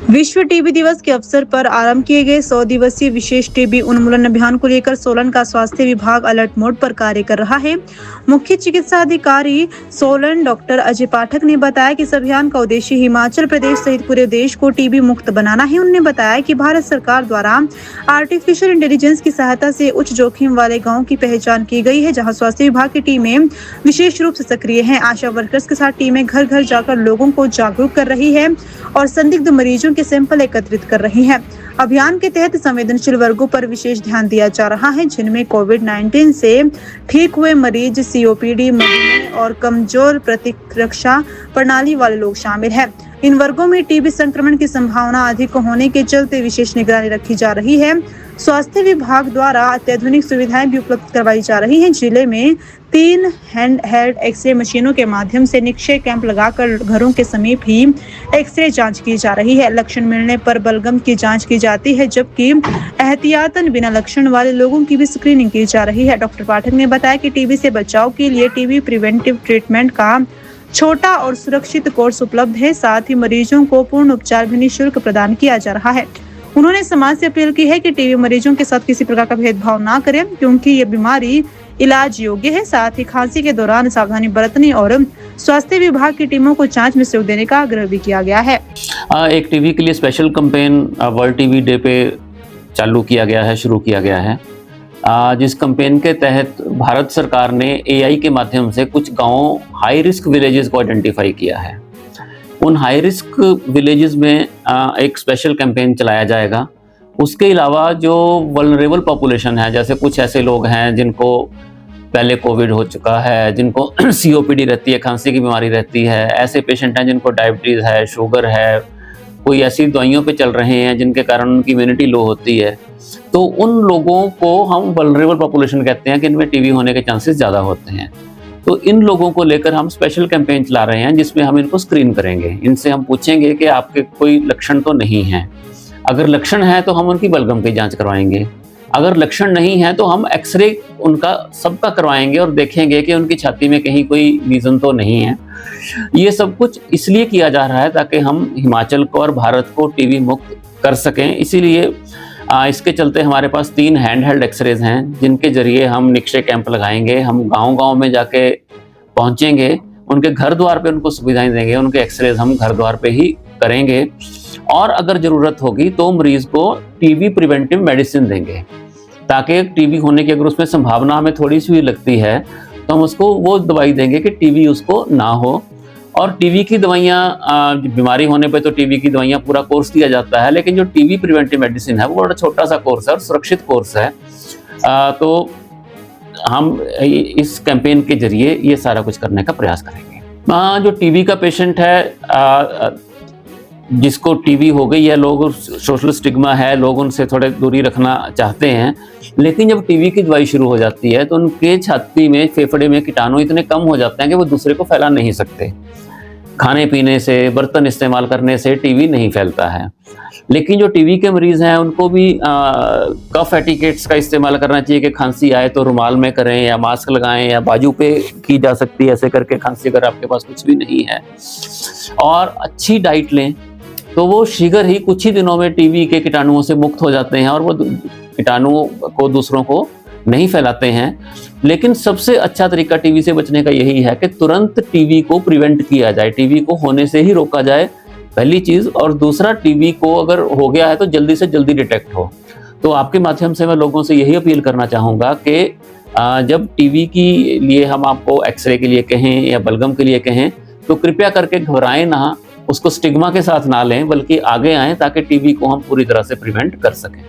विश्व टीबी दिवस के अवसर पर आरंभ किए गए 100 दिवसीय विशेष टीबी उन्मूलन अभियान को लेकर सोलन का स्वास्थ्य विभाग अलर्ट मोड पर कार्य कर रहा है। मुख्य चिकित्सा अधिकारी सोलन डॉक्टर अजय पाठक ने बताया कि इस अभियान का उद्देश्य हिमाचल प्रदेश सहित पूरे देश को टीबी मुक्त बनाना है। उन्होंने बताया कि भारत सरकार द्वारा आर्टिफिशियल इंटेलिजेंस की सहायता से उच्च जोखिम वाले गाँव की पहचान की गई है, जहाँ स्वास्थ्य विभाग की टीमें विशेष रूप से सक्रिय है। आशा वर्कर्स के साथ टीमें घर घर जाकर लोगों को जागरूक कर रही है और संदिग्ध मरीजों के सैंपल एकत्रित कर रही है। अभियान के तहत संवेदनशील वर्गों पर विशेष ध्यान दिया जा रहा है, जिनमें कोविड-19 से ठीक हुए मरीज, सीओपीडी, मधुमेह और कमजोर प्रतिरक्षा प्रणाली वाले लोग शामिल हैं। इन वर्गों में टीबी संक्रमण की संभावना अधिक होने के चलते विशेष निगरानी रखी जा रही है। स्वास्थ्य विभाग द्वारा अत्याधुनिक सुविधाएं भी उपलब्ध करवाई जा रही हैं। जिले में 3 हैंडहेल्ड एक्सरे मशीनों के माध्यम से निक्षय कैंप लगाकर घरों के समीप ही एक्सरे जांच की जा रही है। लक्षण मिलने पर बलगम की जांच की जाती है, जबकि एहतियातन बिना लक्षण वाले लोगों की भी स्क्रीनिंग की जा रही है। डॉक्टर पाठक ने बताया कि टीबी से बचाव के लिए टीबी प्रिवेंटिव ट्रीटमेंट का छोटा और सुरक्षित कोर्स उपलब्ध है। साथ ही मरीजों को पूर्ण उपचार भी निःशुल्क प्रदान किया जा रहा है। उन्होंने समाज से अपील की है कि टीबी मरीजों के साथ किसी प्रकार का भेदभाव ना करें, क्योंकि ये बीमारी इलाज योग्य है। साथ ही खांसी के दौरान सावधानी बरतने और स्वास्थ्य विभाग की टीमों को जांच में सहयोग देने का आग्रह भी किया गया है। एक टीबी के लिए special campaign world TB day पे चालू किया गया है, शुरू किया गया है, जिस कैंपेन के तहत भारत सरकार ने एआई के माध्यम से कुछ गाँव हाई रिस्क विलेजेस को आइडेंटिफाई किया है। उन हाई रिस्क विलेजेस में एक स्पेशल कैंपेन चलाया जाएगा। उसके अलावा जो वल्नरेबल पॉपुलेशन है, जैसे कुछ ऐसे लोग हैं जिनको पहले कोविड हो चुका है, जिनको सीओपीडी रहती है, खांसी की बीमारी रहती है, ऐसे पेशेंट हैं जिनको डायबिटीज़ है, शुगर है, कोई ऐसी दवाइयों पे चल रहे हैं जिनके कारण उनकी इम्यूनिटी लो होती है, तो उन लोगों को हम वल्नरेबल पॉपुलेशन कहते हैं कि इनमें टीबी होने के चांसेस ज़्यादा होते हैं। तो इन लोगों को लेकर हम स्पेशल कैंपेन चला रहे हैं, जिसमें हम इनको स्क्रीन करेंगे। इनसे हम पूछेंगे कि आपके कोई लक्षण तो नहीं है। अगर लक्षण है तो हम उनकी बलगम की जांच करवाएंगे। अगर लक्षण नहीं है तो हम एक्सरे उनका सबका करवाएंगे और देखेंगे कि उनकी छाती में कहीं कोई लीजन तो नहीं है। ये सब कुछ इसलिए किया जा रहा है ताकि हम हिमाचल को और भारत को टीबी मुक्त कर सकें। इसीलिए इसके चलते हमारे पास 3 हैंडहेल्ड एक्सरेज हैं, जिनके जरिए हम निक्षय कैंप लगाएंगे। हम गांव-गांव में जाके पहुंचेंगे, उनके घर द्वार पे उनको सुविधाएं देंगे, उनके एक्सरेज हम घर द्वार पे ही करेंगे और अगर ज़रूरत होगी तो मरीज को टीबी प्रिवेंटिव मेडिसिन देंगे, ताकि टीबी होने की अगर उसमें संभावना हमें थोड़ी सी भी लगती है तो हम उसको वो दवाई देंगे कि टीबी उसको ना हो। और टीबी की दवाइयाँ, बीमारी होने पे तो टीबी की दवाइयाँ पूरा कोर्स दिया जाता है, लेकिन जो टीबी प्रिवेंटिव मेडिसिन है वो बड़ा छोटा सा कोर्स है और सुरक्षित कोर्स है। तो हम इस कैंपेन के जरिए ये सारा कुछ करने का प्रयास करेंगे। जो टीबी का पेशेंट है, जिसको टीबी हो गई है, लोग सोशल स्टिग्मा है, लोग उनसे थोड़े दूरी रखना चाहते हैं, लेकिन जब टीबी की दवाई शुरू हो जाती है तो उनके छाती में, फेफड़े में कीटाणु इतने कम हो जाते हैं कि वो दूसरे को फैला नहीं सकते। खाने पीने से, बर्तन इस्तेमाल करने से टीबी नहीं फैलता है। लेकिन जो टीबी के मरीज़ हैं उनको भी कफ एटिकेट्स का इस्तेमाल करना चाहिए कि खांसी आए तो रुमाल में करें या मास्क लगाएं या बाजू पे की जा सकती है ऐसे करके खांसी, अगर आपके पास कुछ भी नहीं है। और अच्छी डाइट लें तो वो शीघ्र ही कुछ ही दिनों में टीबी के कीटाणुओं से मुक्त हो जाते हैं और वो कीटाणुओं को दूसरों को नहीं फैलाते हैं। लेकिन सबसे अच्छा तरीका टीबी से बचने का यही है कि तुरंत टीबी को प्रिवेंट किया जाए, टीबी को होने से ही रोका जाए, पहली चीज़। और दूसरा, टीबी को अगर हो गया है तो जल्दी से जल्दी डिटेक्ट हो। तो आपके माध्यम से मैं लोगों से यही अपील करना चाहूँगा कि जब टीबी के लिए हम आपको एक्सरे के लिए कहें या बलगम के लिए कहें तो कृपया करके घबराएं ना, उसको स्टिग्मा के साथ ना लें, बल्कि आगे आएँ ताकि टीबी को हम पूरी तरह से प्रिवेंट कर सकें।